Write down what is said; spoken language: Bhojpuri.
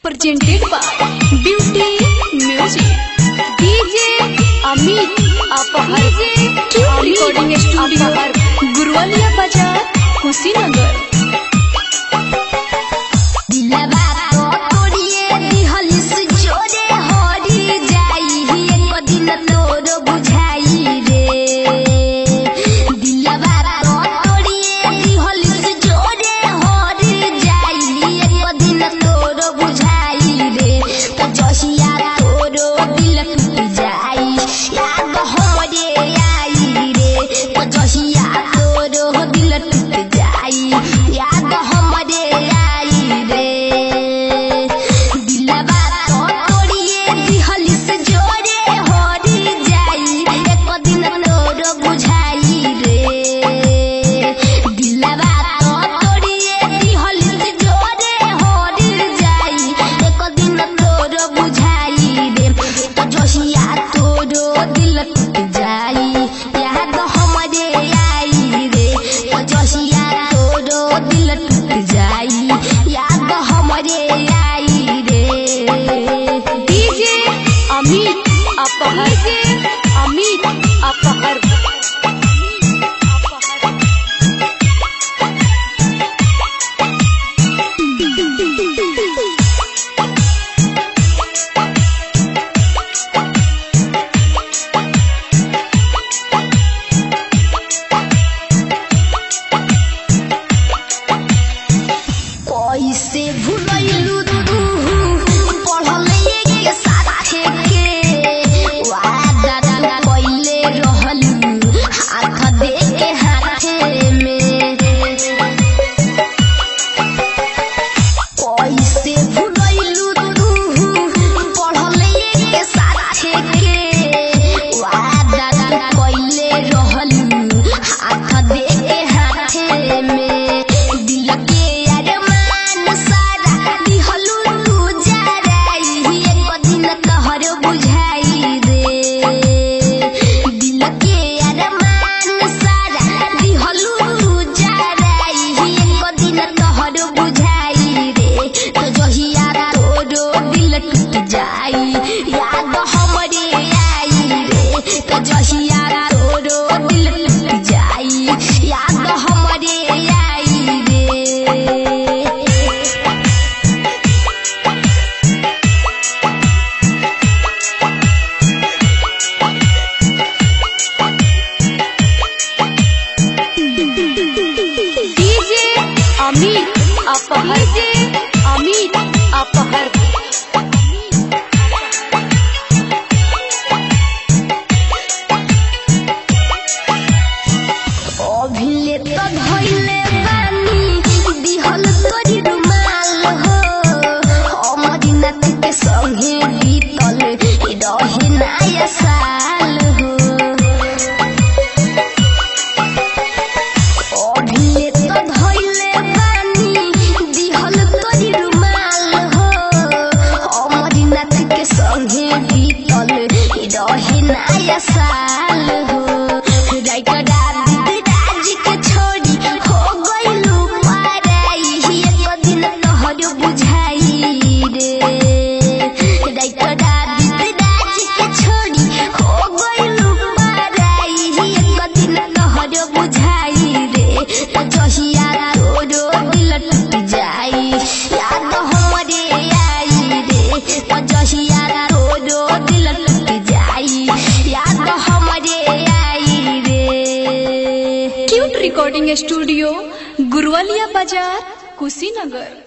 presented by Beauty Music. DJ Amit Apahar Recording Studio Gurwalia Bazaar Kushinagar. Amit Apahar कैसे भुलैलू तू पढ़ले के साथे के वादा कइले रहलू हाथ दे के हाथे में कैसे भुलैलू तू पढ़ले के साथे के वादा कइले रहलू हाथ दे के हाथे में दिल के याद हमरे आई रे तो जहिया तोरो दिल टूट जाई याद हमरे आई रे DJ Amit Apahar Amit Apahar संगे बीतल रहे नया साल हो अभी तो धइले बानी दिहल तोरी रुमाल हो अमरनाथ के संगे बीतल रहे नया साल हो राज के छोड़ी हो गइलू पाराई एक दिन तोहर बुझाई रे Recording Studio Gurwalia Bazaar Kushinagar.